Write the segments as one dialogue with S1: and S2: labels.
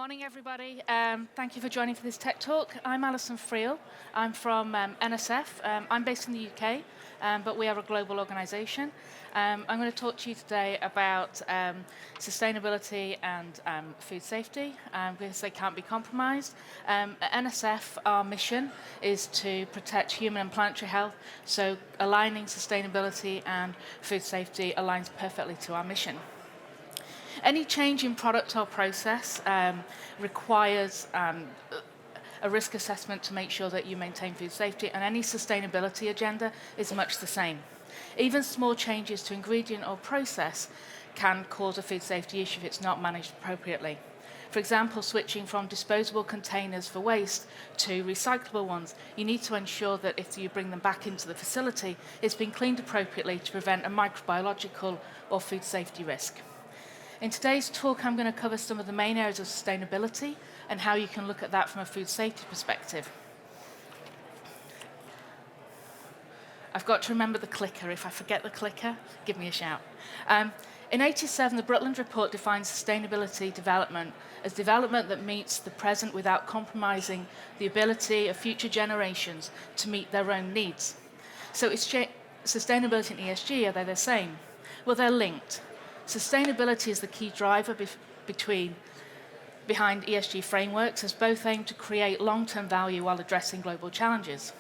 S1: Morning, everybody. Thank you for joining for this tech talk. I'm Alison Friel. I'm from NSF. I'm based in the UK, but we are a global organisation. I'm going to talk to you today about sustainability and food safety because they can't be compromised. At NSF, our mission is to protect human and planetary health, so aligning sustainability and food safety aligns perfectly to our mission. Any change in product or process requires a risk assessment to make sure that you maintain food safety, and any sustainability agenda is much the same. Even small changes to ingredient or process can cause a food safety issue if it's not managed appropriately. For example, switching from disposable containers for waste to recyclable ones, you need to ensure that if you bring them back into the facility, it's been cleaned appropriately to prevent a microbiological or food safety risk. In today's talk, I'm going to cover some of the main areas of sustainability and how you can look at that from a food safety perspective. I've got to remember the clicker. If I forget the clicker, give me a shout. In '87, the Brundtland Report defines sustainability development as development that meets the present without compromising the ability of future generations to meet their own needs. So sustainability and ESG, are they the same? Well, they're linked. Sustainability is the key driver behind ESG frameworks, as both aim to create long-term value while addressing global challenges.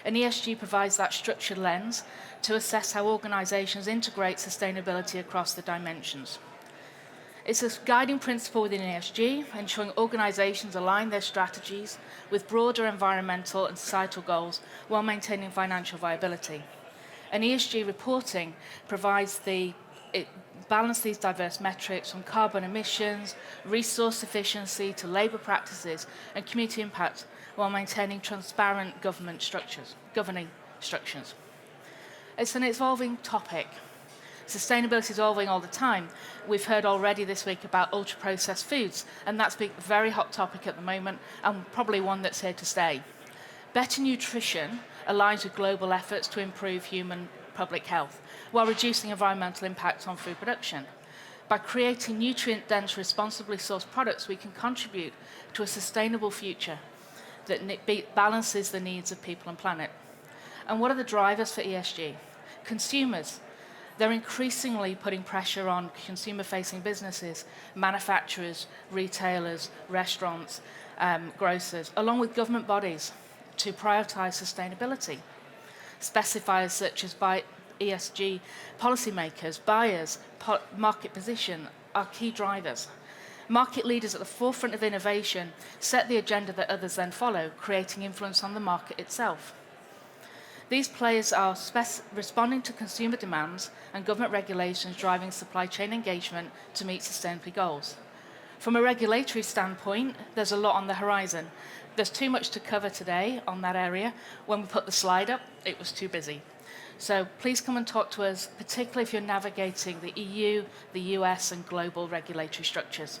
S1: And ESG provides that structured lens to assess how organisations integrate sustainability across the dimensions. It's a guiding principle within ESG, ensuring organisations align their strategies with broader environmental and societal goals while maintaining financial viability. And ESG reporting provides it balance these diverse metrics from carbon emissions, resource efficiency to labour practices and community impact while maintaining transparent governing structures. It's an evolving topic. Sustainability is evolving all the time. We've heard already this week about ultra-processed foods, and that's a very hot topic at the moment and probably one that's here to stay. Better nutrition aligns with global efforts to improve human public health, while reducing environmental impacts on food production. By creating nutrient-dense, responsibly sourced products, we can contribute to a sustainable future that balances the needs of people and planet. And what are the drivers for ESG? Consumers. They're increasingly putting pressure on consumer-facing businesses, manufacturers, retailers, restaurants, grocers, along with government bodies to prioritise sustainability. Specifiers such as ESG policymakers, buyers, market position are key drivers. Market leaders at the forefront of innovation set the agenda that others then follow, creating influence on the market itself. These players are responding to consumer demands and government regulations driving supply chain engagement to meet sustainability goals. From a regulatory standpoint, there's a lot on the horizon. There's too much to cover today on that area. When we put the slide up, it was too busy. So please come and talk to us, particularly if you're navigating the EU, the US, and global regulatory structures.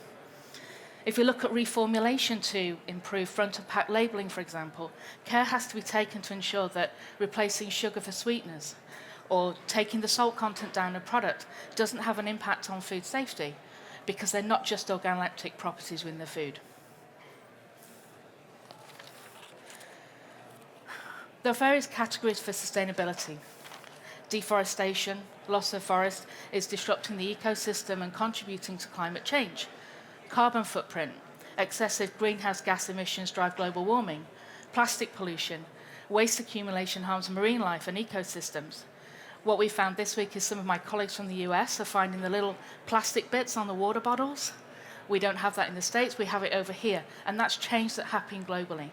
S1: If we look at reformulation to improve front-of-pack labelling, for example, care has to be taken to ensure that replacing sugar for sweeteners or taking the salt content down a product doesn't have an impact on food safety, because they're not just organoleptic properties within the food. There are various categories for sustainability. Deforestation, loss of forest, is disrupting the ecosystem and contributing to climate change. Carbon footprint, excessive greenhouse gas emissions drive global warming. Plastic pollution, waste accumulation harms marine life and ecosystems. What we found this week is some of my colleagues from the US are finding the little plastic bits on the water bottles. We don't have that in the States, we have it over here, and that's change that's happening globally.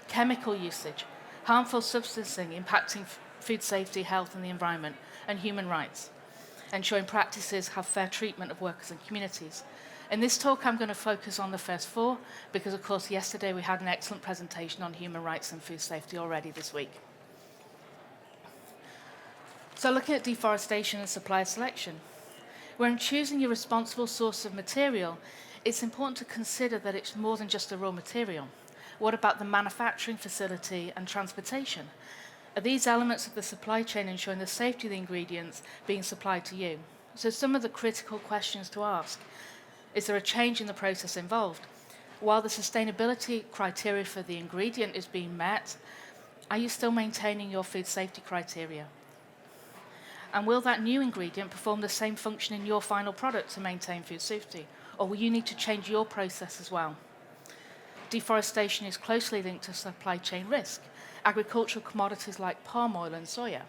S1: Chemical usage, harmful substancing impacting food safety, health and the environment, and human rights, ensuring practices have fair treatment of workers and communities. In this talk, I'm going to focus on the first four, because of course yesterday we had an excellent presentation on human rights and food safety already this week. So looking at deforestation and supplier selection, when choosing your responsible source of material, it's important to consider that it's more than just a raw material. What about the manufacturing facility and transportation? Are these elements of the supply chain ensuring the safety of the ingredients being supplied to you? So some of the critical questions to ask. Is there a change in the process involved? While the sustainability criteria for the ingredient is being met, are you still maintaining your food safety criteria? And will that new ingredient perform the same function in your final product to maintain food safety? Or will you need to change your process as well? Deforestation is closely linked to supply chain risk, agricultural commodities like palm oil and soya.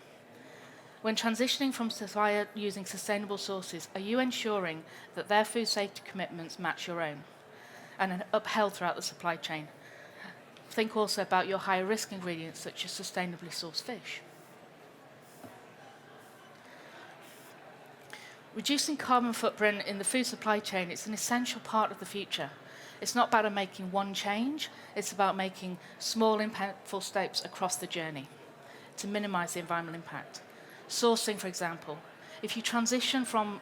S1: When transitioning from supplier using sustainable sources, are you ensuring that their food safety commitments match your own and are upheld throughout the supply chain? Think also about your higher risk ingredients such as sustainably sourced fish. Reducing carbon footprint in the food supply chain is an essential part of the future. It's not about making one change, it's about making small impactful steps across the journey to minimize the environmental impact. Sourcing, for example, if you transition from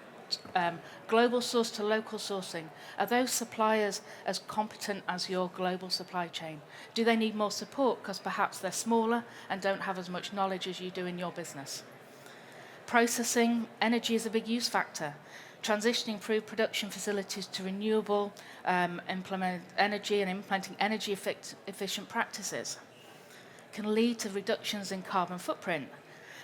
S1: global source to local sourcing, are those suppliers as competent as your global supply chain? Do they need more support because perhaps they're smaller and don't have as much knowledge as you do in your business? Processing, energy is a big use factor. Transitioning food production facilities to renewable implement energy and implementing energy efficient practices can lead to reductions in carbon footprint.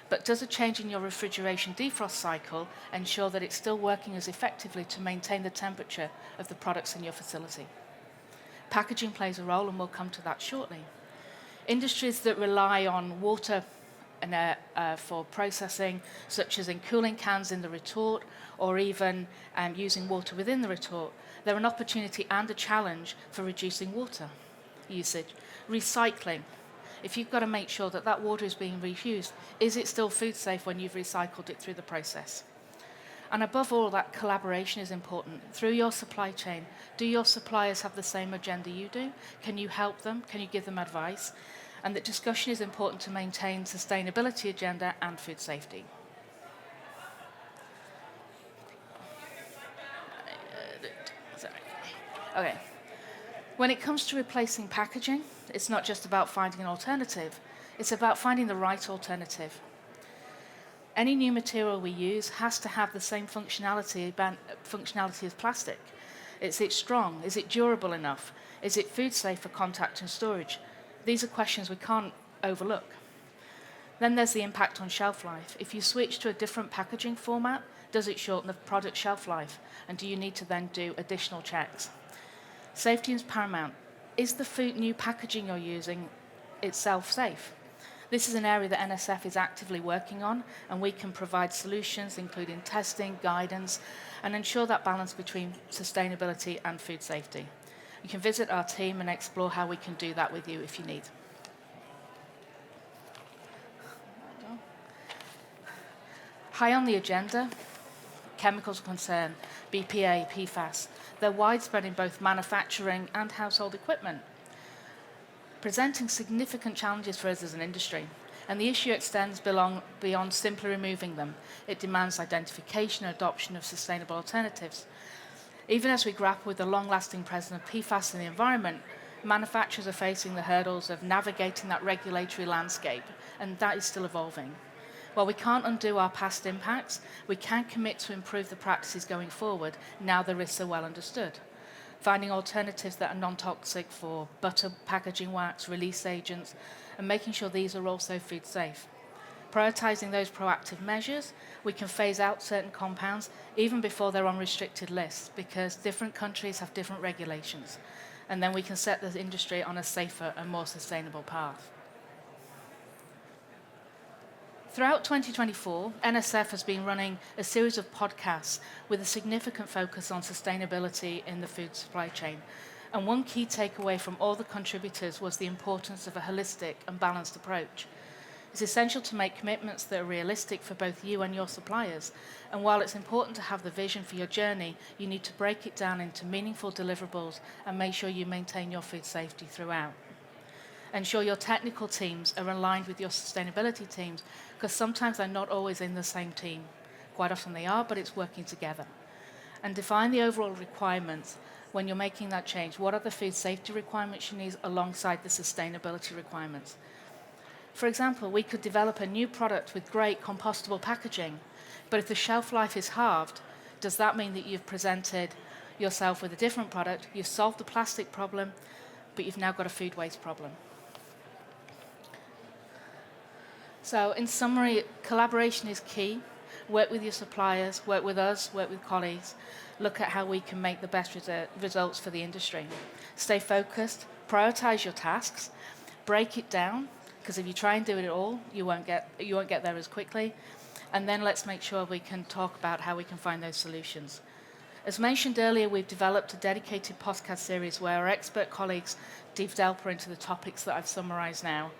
S1: But does a change in your refrigeration defrost cycle ensure that it's still working as effectively to maintain the temperature of the products in your facility? Packaging plays a role, and we'll come to that shortly. Industries that rely on water for processing, such as in cooling cans in the retort, or even using water within the retort, they're an opportunity and a challenge for reducing water usage. Recycling. If you've got to make sure that that water is being reused, is it still food safe when you've recycled it through the process? And above all, that collaboration is important. Through your supply chain, do your suppliers have the same agenda you do? Can you help them? Can you give them advice? And that discussion is important to maintain sustainability agenda and food safety. Okay. When it comes to replacing packaging, it's not just about finding an alternative, it's about finding the right alternative. Any new material we use has to have the same functionality as plastic. Is it strong? Is it durable enough? Is it food safe for contact and storage? These are questions we can't overlook. Then there's the impact on shelf life. If you switch to a different packaging format, does it shorten the product shelf life? And do you need to then do additional checks? Safety is paramount. Is the new packaging you're using itself safe? This is an area that NSF is actively working on, and we can provide solutions, including testing, guidance, and ensure that balance between sustainability and food safety. You can visit our team and explore how we can do that with you if you need. High on the agenda, chemicals of concern, BPA, PFAS. They're widespread in both manufacturing and household equipment, presenting significant challenges for us as an industry. And the issue extends beyond simply removing them. It demands identification and adoption of sustainable alternatives. Even as we grapple with the long-lasting presence of PFAS in the environment, manufacturers are facing the hurdles of navigating that regulatory landscape, and that is still evolving. While we can't undo our past impacts, we can commit to improve the practices going forward now the risks are well understood. Finding alternatives that are non-toxic for butter, packaging wax, release agents, and making sure these are also food safe. Prioritising those proactive measures, we can phase out certain compounds even before they're on restricted lists, because different countries have different regulations. And then we can set the industry on a safer and more sustainable path. Throughout 2024, NSF has been running a series of podcasts with a significant focus on sustainability in the food supply chain. And one key takeaway from all the contributors was the importance of a holistic and balanced approach. It's essential to make commitments that are realistic for both you and your suppliers. And while it's important to have the vision for your journey, you need to break it down into meaningful deliverables and make sure you maintain your food safety throughout. Ensure your technical teams are aligned with your sustainability teams, because sometimes they're not always in the same team. Quite often they are, but it's working together. And define the overall requirements when you're making that change. What are the food safety requirements you need alongside the sustainability requirements? For example, we could develop a new product with great compostable packaging, but if the shelf life is halved, does that mean that you've presented yourself with a different product. You've solved the plastic problem, but you've now got a food waste problem. So in summary, collaboration is key. Work with your suppliers, work with us, work with colleagues. Look at how we can make the best results for the industry. Stay focused, prioritize your tasks, break it down, because if you try and do it all, you won't get there as quickly. And then let's make sure we can talk about how we can find those solutions. As mentioned earlier, we've developed a dedicated podcast series where our expert colleagues dive deeper into the topics that I've summarised now.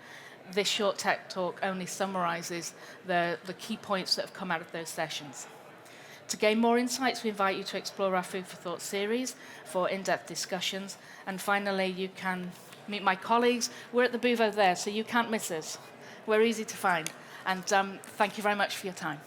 S1: This short tech talk only summarises the key points that have come out of those sessions. To gain more insights, we invite you to explore our Food for Thought series for in-depth discussions. And finally, you can meet my colleagues. We're at the booth over there, so you can't miss us. We're easy to find. And thank you very much for your time.